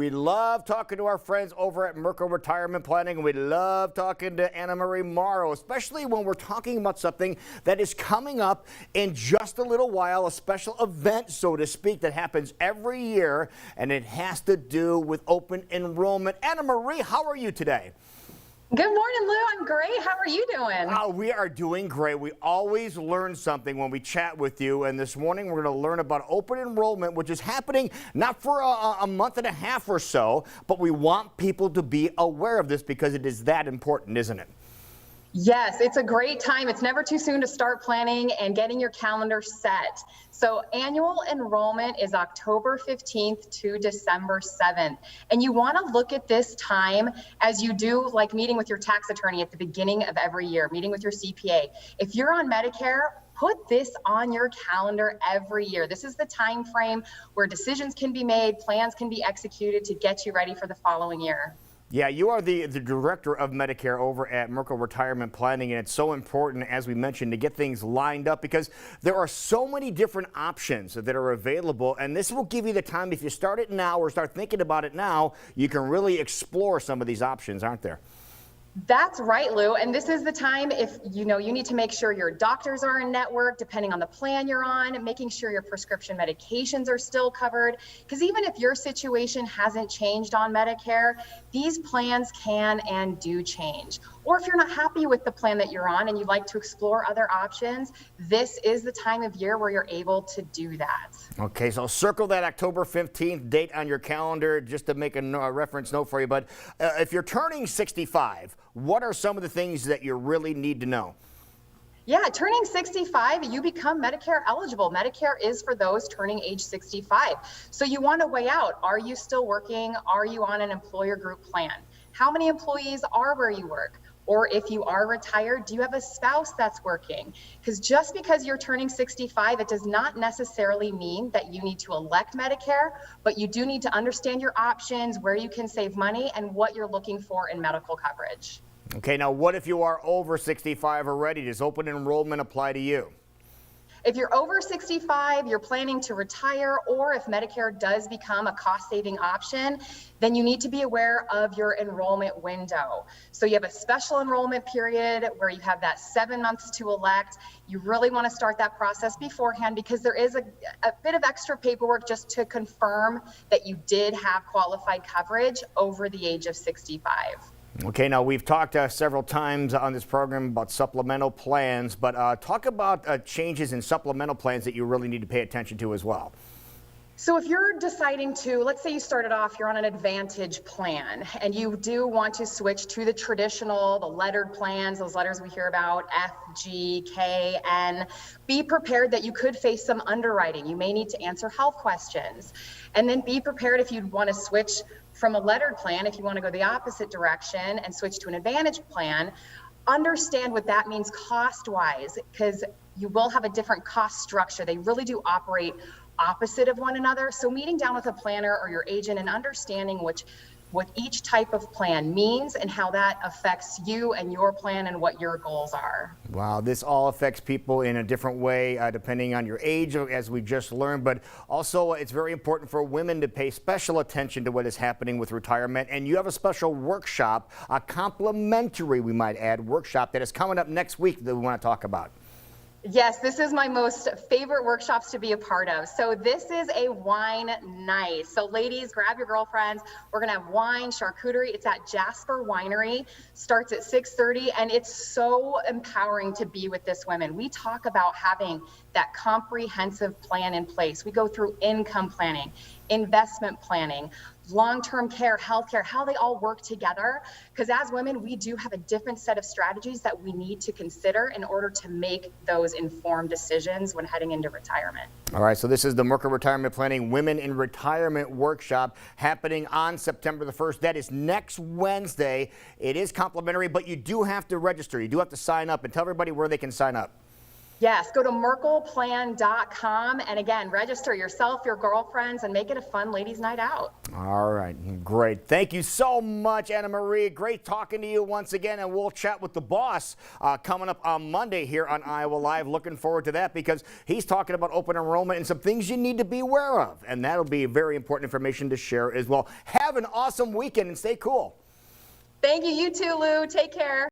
We love talking to our friends over at Merkle Retirement Planning, and we love talking to AnnaMarie Morrow, especially when we're talking about something that is coming up in just a little while, a special event, so to speak, that happens every year, and it has to do with open enrollment. AnnaMarie, how are you today? Good morning, Lou. I'm great. How are you doing? We are doing great. We always learn something when we chat with you, and this morning we're going to learn about open enrollment, which is happening not for a month and a half or so, but we want people to be aware of this because it is that important, isn't it? Yes, it's a great time. It's never too soon to start planning and getting your calendar set. So annual enrollment is October 15th to December 7th. And you want to look at this time as you do like meeting with your tax attorney at the beginning of every year, meeting with your CPA. If you're on Medicare, put this on your calendar every year. This is the time frame where decisions can be made, plans can be executed to get you ready for the following year. Yeah, you are the director of Medicare over at Merkle Retirement Planning, and it's so important, as we mentioned, to get things lined up because there are so many different options that are available, and this will give you the time, if you start it now or start thinking about it now, you can really explore some of these options, aren't there? That's right, Lou. And this is the time if you need to make sure your doctors are in network, depending on the plan you're on, making sure your prescription medications are still covered. Because even if your situation hasn't changed on Medicare, these plans can and do change. Or if you're not happy with the plan that you're on and you'd like to explore other options, this is the time of year where you're able to do that. Okay, so circle that October 15th date on your calendar just to make a reference note for you. But if you're turning 65, what are some of the things that you really need to know? Yeah, turning 65, you become Medicare eligible. Medicare is for those turning age 65. So you want to weigh out, are you still working? Are you on an employer group plan? How many employees are where you work? Or if you are retired, do you have a spouse that's working? Because just because you're turning 65, it does not necessarily mean that you need to elect Medicare, but you do need to understand your options, where you can save money, and what you're looking for in medical coverage. Okay, now what if you are over 65 already? Does open enrollment apply to you? If you're over 65, you're planning to retire, or if Medicare does become a cost-saving option, then you need to be aware of your enrollment window. So you have a special enrollment period where you have that 7 months to elect. You really want to start that process beforehand because there is a bit of extra paperwork just to confirm that you did have qualified coverage over the age of 65. Okay, now we've talked several times on this program about supplemental plans, but talk about changes in supplemental plans that you really need to pay attention to as well. So if you're deciding to, let's say you started off, you're on an Advantage plan, and you do want to switch to the traditional, the lettered plans, those letters we hear about, F, G, K, N, be prepared that you could face some underwriting. You may need to answer health questions. And then be prepared if you'd want to switch from a lettered plan, if you want to go the opposite direction and switch to an Advantage plan, understand what that means cost-wise, because you will have a different cost structure. They really do operate opposite of one another. So meeting down with a planner or your agent and understanding what each type of plan means and how that affects you and your plan and what your goals are. Wow, this all affects people in a different way depending on your age, as we just learned, but also it's very important for women to pay special attention to what is happening with retirement. And you have a special workshop, a complimentary, we might add, workshop that is coming up next week that we want to talk about. Yes, this is my most favorite workshops to be a part of. So this is a wine night. So ladies, grab your girlfriends. We're gonna have wine, charcuterie. It's at Jasper Winery, starts at 6:30, and it's so empowering to be with this women. We talk about having that comprehensive plan in place. We go through income planning, investment planning, long-term care, healthcare, how they all work together. Because as women, we do have a different set of strategies that we need to consider in order to make those informed decisions when heading into retirement. All right, so this is the Merkle Retirement Planning Women in Retirement Workshop happening on September the 1st. That is next Wednesday. It is complimentary, but you do have to register. You do have to sign up, and tell everybody where they can sign up. Yes, go to merkleplan.com and again, register yourself, your girlfriends, and make it a fun ladies' night out. All right, great. Thank you so much, AnnaMarie. Great talking to you once again, and we'll chat with the boss coming up on Monday here on Iowa Live. Looking forward to that because he's talking about open enrollment and some things you need to be aware of, and that'll be very important information to share as well. Have an awesome weekend and stay cool. Thank you, you too, Lou. Take care.